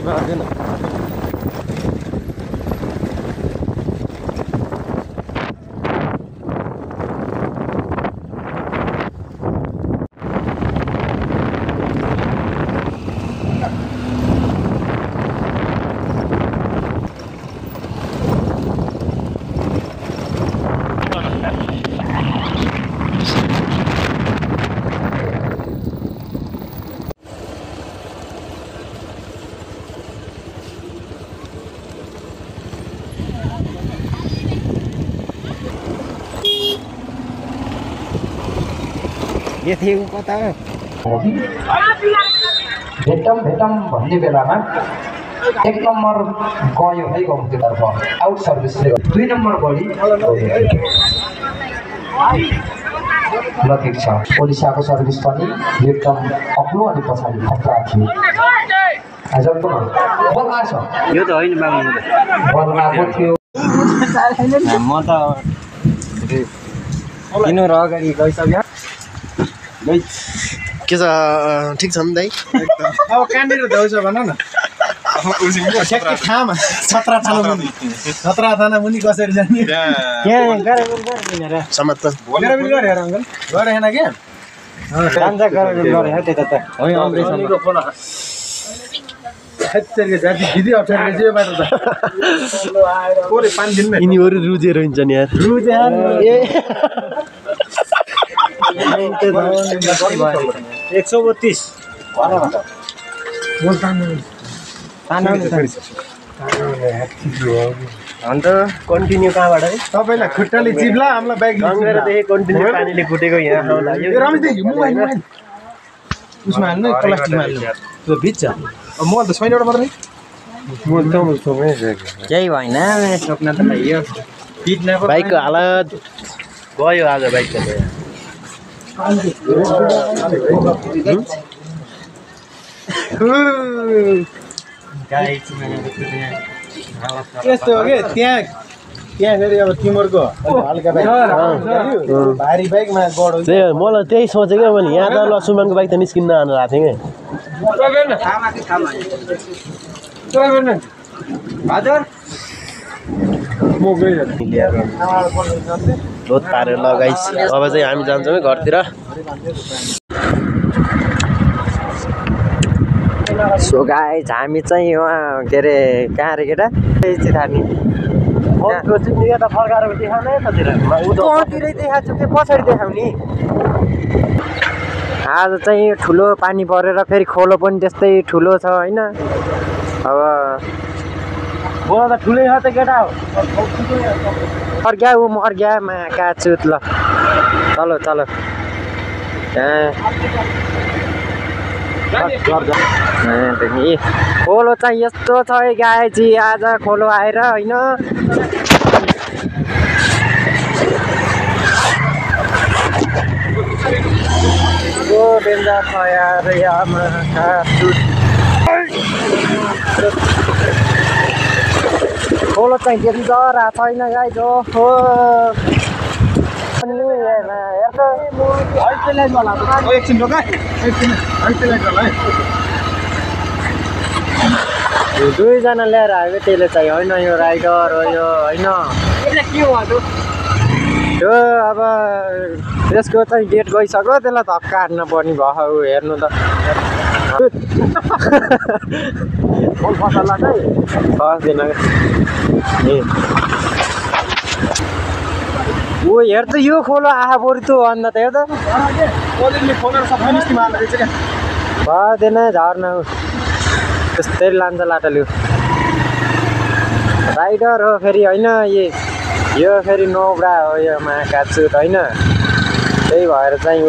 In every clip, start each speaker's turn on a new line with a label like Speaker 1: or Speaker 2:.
Speaker 1: मार्दैन ये थियो कता
Speaker 2: भेटम भन्ने बेलामा 1 नम्बर गयो है गाउँतिरतर्फ आउट सर्भिसले 2 नम्बर बढी ल ठिक छ ओडिसाको सर्भिस पनि एकदम अग्लो अनि पछाडि खतरा थियो आजको बल आछ
Speaker 1: यो त होइन बाबु
Speaker 2: बल आएको थियो
Speaker 1: म त किन र अगाडि गइसक्यो
Speaker 3: के छ ठीक छ नि दाइ
Speaker 4: अब कहाँनिर जाउँछ भन न ठ्याक्कै ठाउँमा 17 थाना मुनि कसरी जाने
Speaker 1: त्यहाँ गरेर
Speaker 3: समात
Speaker 4: गरेर हेर अङ्कल गरेन के
Speaker 1: कान्छ गरेर गरे हो त्यता त होइन अमरेशको फोन
Speaker 4: हत्तेरी जाति दिदी अप्ठ्यारो जे बाटो त कोले 5 दिनमै
Speaker 3: यिनीहरु रुजेर हुन्छ नि यार
Speaker 1: रुजेर ए 132 अन्त कन्टिन्यू कहाँबाट है
Speaker 4: तपाईलाई खुट्टाले चिप्ला हामीलाई ब्याग
Speaker 1: गङ्गेरदेखि कन्टिन्यू पानीले फुटेको यहाँ आउँदा यो
Speaker 4: रमेशदेखि मोबाइल उसमा हाल्नु प्लास्टिकमा हाल्नु त्यो भिज्छ म त छैन एउटा मात्रै
Speaker 1: केही भएन सोक्न त यो किडन्याप
Speaker 3: बाइकको हालत गयो आज बाइक त
Speaker 4: यस्तो हो कि त्यहाँ फेरि अब तिमीहरूको हल्का बाइक भारी बाइकमा गडो
Speaker 3: त्यही मलाई त्यही सोचेँ क्या मैले यहाँ त ल सुमनको बाइक त निस्किन्न भनेर आएको थिएँ कि लोड पारेर लगाइस अब चाहिँ हामी जान्छौँ घरतिर
Speaker 1: सो गाइज हामी चाहिँ उहाँ के अरे कहाँ अरे केटा हामी कहाँतिरै देखाएको छु त्यो पछाडि देखाउने आज चाहिँ ठुलो पानी परेर फेरि खोलो पनि त्यस्तै ठुलो छ होइन अब
Speaker 4: बोला त ठुलै छ त केटा हो
Speaker 1: फर्क्या ऊ मर्क्या मा काचुत ल चलो चलो खोलो चाहिँ यस्तो छ है गाएजी आज खोलो आएर होइन डेन्जर छ यार खोलो चाहिँ डेन्जर छैन गाइज हो दुईजना ल्याएर आयो त्यसले चाहिँ होइन यो राइडर हो यो होइन त्यो अब त्यसको चाहिँ डेट गइसक्यो त्यसलाई धक्का हान्न पर्ने भयो हेर्नु त फस्दैन ऊ हेर त यो खोलो आहा बरु त अन्त त हेर त भएन झर्न त्यस्तै लान्छ लाटो राइडर हो फेरि होइन यो फेरि नौब्रा हो यो महाकाचुत होइन त्यही भएर चाहिँ ऊ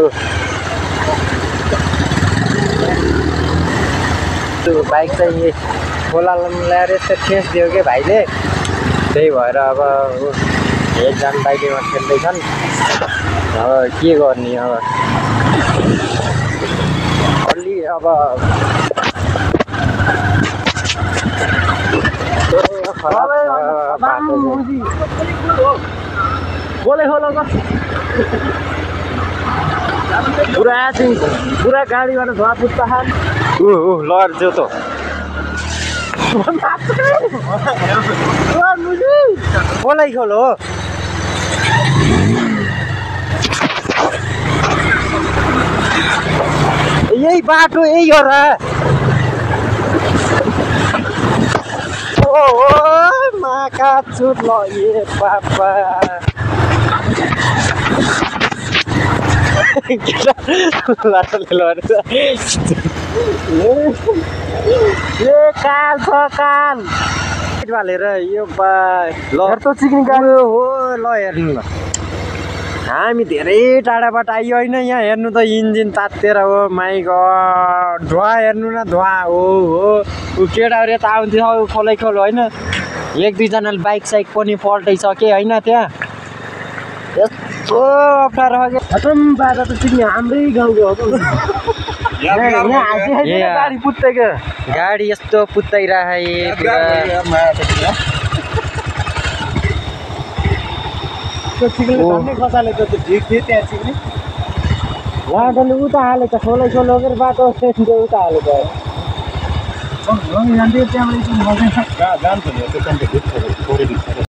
Speaker 1: बाइक चाहिँ खोला ल्याएर यस्तो खेच्दियो कि भाइले त्यही भएर अब एकजना बाइकमा खेल्दैछन् अब के गर्ने अब अलि अब पुरा गाडीबाट धुवा पुत्ता लड्छ त खोलै खोल हो यही बाटो यही हो र ओ माका चुट ल ए पापा काल छ काल हालेर यो ल चिकन गाडी हो ल हेर्नु ल हामी धेरै टाढाबाट आइयो होइन यहाँ हेर्नु त इन्जिन तातेर हो माइ गड धुवा हेर्नु न धुवा हो ऊ केटाहरू यता आउँथ्यो खोलै खोल होइन एक दुईजनाले बाइक साइक पनि पल्टाइसके होइन त्यहाँ यस्तो अप्ठ्यारो खतम बाटो त चिक्ने हाम्रै गाउँको हो गाडी पुत्तैको गाडी यस्तो
Speaker 4: खसाले त ठिक थियो त्यहाँ चिक्ने
Speaker 1: लाटोले उता हालेको खोलै खोल लगेर बाटो उता हालेको
Speaker 4: त्यहाँबाट जान्छ नि त्यो